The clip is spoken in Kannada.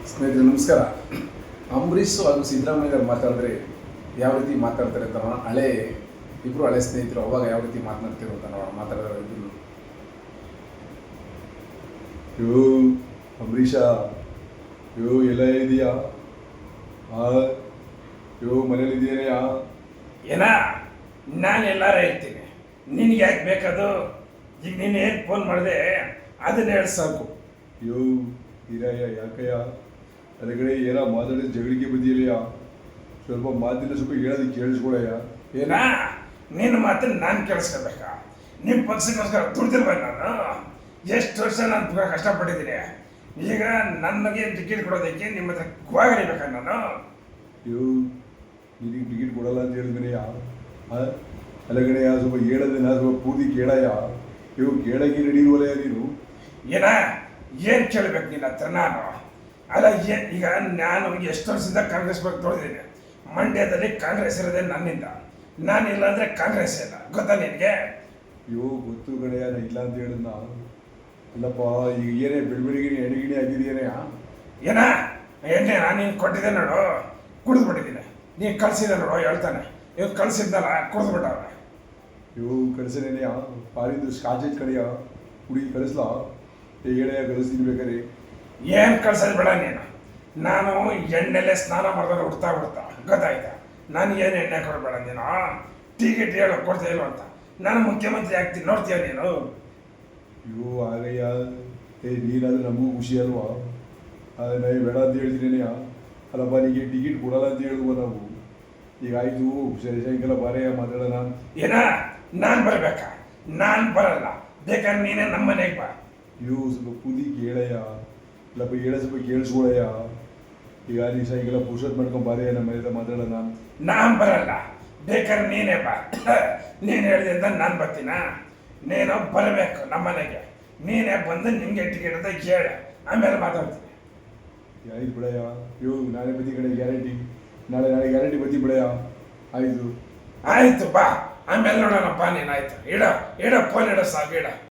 ಸ್ನೇಹಿತರೆ ನಮಸ್ಕಾರ. ಅಂಬರೀಷ್ ಹಾಗೂ ಸಿದ್ದರಾಮಯ್ಯ ಅವರು ಮಾತಾಡಿದ್ರೆ ಯಾವ ರೀತಿ ಮಾತಾಡ್ತಾರೆ ಅಂತ ಇಬ್ಬರು ಹಳೆ ಸ್ನೇಹಿತರು ಅವಾಗ ಯಾವ ರೀತಿ ಮಾತನಾಡ್ತಿರೋ ಅಂತ ನಾವು ಮಾತಾಡಿದ್ರೆ ಇಬ್ಬರು. ಯೋ ಅಂಬರೀಷ, ಯೋ ಎಲ್ಲ ಇದೆಯಾ? ಯೋ ಮನೇಲಿದ್ದೀಯಾ? ಏನ ನಾನು ಎಲ್ಲಾರ ಇರ್ತೀನಿ, ನಿನಗೆ ಯಾಕೆ ಬೇಕದು? ಈಗ ನೀನು ಏನು ಫೋನ್ ಮಾಡಿದೆ ಅದನ್ನ ಹೇಳಿ ಸಾಕು. ಯೋ ಇರಯ್ಯ, ಯಾಕಯ್ಯ ಅದಗಡೆ ಏನೋ ಮಾತಾಡಿದ ಜಗಳಿಗೆ ಬಂದಿಲ್ಲ. ಸ್ವಲ್ಪ ಮಾತಿನ ಸ್ವಲ್ಪ ಹೇಳೋದಕ್ಕೆ ಕೇಳಿಸ್ಕೊಳಯ್ಯ. ಏನ ನಿನ್ನ ಮಾತನ್ನ ನಾನು ಕೇಳಿಸ್ಕೋಬೇಕಾ? ನಿಮ್ಮ ಪಕ್ಷಕ್ಕೋಸ್ಕರ ದುಡ್ದಿಲ್ವ ನಾನು? ಎಷ್ಟು ವರ್ಷ ನಾನು ಕಷ್ಟಪಟ್ಟಿದ್ದೀನಿ. ಈಗ ನನಗೆ ಟಿಕೆಟ್ ಕೊಡೋದಕ್ಕೆ ನಿಮ್ಮ ಹತ್ರ ಗುವಾಗರಿಬೇಕಾ ನಾನು? ಯೋ ನಿನಗೆ ಟಿಕೆಟ್ ಕೊಡಲ್ಲ ಅಂತ ಹೇಳಿದ್ಮೇನೆಯ ಅಲ್ಲಗಡೆಯ ಸ್ವಲ್ಪ ಹೇಳೋದನ್ನ ಸ್ವಲ್ಪ ಪೂರ್ತಿ ಕೇಳಯ್ಯ. ಇವು ಕೇಳಕ್ಕೆ ರೆಡಿ ಇರುವಲ್ಲಯ್ಯ ನೀನು. ಏನ ಏನು ಕೇಳಬೇಕು ನಿನ್ನ ಹತ್ರ ನಾನು? ಅಲ್ಲ ಈಗ ನಾನು ಎಷ್ಟು ವರ್ಷದಿಂದ ಕಾಂಗ್ರೆಸ್ ಬಗ್ಗೆ ನೋಡಿದ್ದೀನಿ. ಮಂಡ್ಯದಲ್ಲಿ ಕಾಂಗ್ರೆಸ್ ಇರೋದೇ ನನ್ನಿಂದ. ನಾನಿಲ್ಲ ಅಂದರೆ ಕಾಂಗ್ರೆಸ್ ಇಲ್ಲ, ಗೊತ್ತಾ ನಿನಗೆ? ಯೋ ಗೊತ್ತು ಕಡೆಯ, ನಾ ಇಲ್ಲ ಅಂತ ಹೇಳಿದ್ನ. ಅಲ್ಲಪ್ಪ ಈಗ ಏನೇ ಬೆಳಬೆಳಿಗ್ಗೆ ಎಣ್ಣೆಗಿಣಿ ಆಗಿದೆಯೇನೆ? ಏನ ಎಣ್ಣೆ ನಾನು ನೀನು ಕೊಟ್ಟಿದ್ದೆ ನೋಡು, ಕುಡಿದ್ಬಿಟ್ಟಿದ್ದೀನಿ. ನೀನು ಕಳ್ಸಿದೆ ನೋಡು ಹೇಳ್ತಾನೆ, ಇವ್ರು ಕಳ್ಸಿದ್ನಲ್ಲ ಕುಡಿದ್ಬಿಟ್ಟವ್ರೆ. ಇವು ಕಳಿಸನೇನೆಯ ಪಾಲಿಂದು ಸ್ಕಾಚೇಜ್ ಕಡೆಯ ಕುಡಿ ಕಳಿಸ್ಲಾ? ಹೇಳಯ್ಯ ಕಳಿಸ್ತೀನಿ ಬೇಕಾರೆ. ಏನು ಕಳ್ಸೋದು ಬೇಡ ನೀನು. ನಾನು ಎಣ್ಣೆಲೆ ಸ್ನಾನ ಮಾಡಿದ್ರೆ ಹುಡ್ತಾ ಗೊತ್ತಾಯ್ತಾ? ನಾನು ಏನು ಎಣ್ಣೆ ಕೊಡಬೇಡ ನೀನು. ಟಿಕೆಟ್ ಹೇಳೋ ಕೊಡ್ತಾ ಇಲ್ವ ಅಂತ. ನಾನು ಮುಖ್ಯಮಂತ್ರಿ ಆಗ್ತೀನಿ, ನೋಡ್ತೀಯ ನೀನು? ಇವು ಆಗಯ್ಯ, ನೀನಾದ್ರೆ ನಮಗೂ ಖುಷಿ ಅಲ್ವಾ? ನಾ ಬೇಡ ಅಂತ ಹೇಳ್ತೀನೇನೆಯ. ಅಲ್ಲಪ್ಪ ನಿಮಗೆ ಟಿಕೆಟ್ ಕೊಡಲ್ಲ ಅಂತ ಹೇಳಿದ್ವ ನಾವು. ಈಗ ಆಯಿತು, ಸರಿ ಸಾಯಂಕಾಲ ಬಾರಯ್ಯ ಮಾತಾಡೋಣ. ಏನ ನಾನು ಬರಬೇಕಾ? ನಾನು ಬರಲ್ಲ, ಬೇಕಾದ್ರೆ ನೀನೇ ನಮ್ಮ ಮನೆಗೆ ಬಾ. ಇವು ಸ್ವಲ್ಪ ಕೂದಿ ಕೇಳಯ್ಯ. ಇಲ್ಲಪ್ಪ ಹೇಳ ಸ್ವಲ್ಪ ಕೇಳಿಸ್ಕೊಳಯ್ಯ. ಈಗ ನೀ ಸಾಯಂಕಾಲ ಪುರುಷತ್ ಮಾಡ್ಕೊಂಡು ಬಾರಯ್ಯ ನಮ್ಮ ಮನೆ ಮಾತಾಡೋಣ. ನಾನು ಬರಲ್ಲ, ಬೇಕಾದ್ರೆ ನೀನೇ ಬಾ. ನೀನು ಹೇಳಿದೆ ಅಂತ ನಾನು ಬರ್ತೀನ? ನೀನು ಬರಬೇಕು ನಮ್ಮ ಮನೆಗೆ. ನೀನೇ ಬಂದು ನಿಮಗೆ ಟಿಕೆಟ್ ಅಂತ ಕೇಳು, ಆಮೇಲೆ ಮಾತಾಡ್ತೀನಿ. ಆಯ್ತು ಬಿಡಯ್ಯ. ಇವು ನಾಳೆ ಬತ್ತಿ ಕಡೆ ಗ್ಯಾರಂಟಿ. ನಾಳೆ ಗ್ಯಾರಂಟಿ ಬತ್ತಿ ಬಿಡಯ್ಯ. ಆಯಿತು ಆಯ್ತು ಬಾ, ಆಮೇಲೆ ನೋಡೋಣಪ್ಪ. ನೀನು ಆಯ್ತು, ಇಡೋ ಫೋನ್ ಇಡೋ ಸಾಕು, ಇಡ.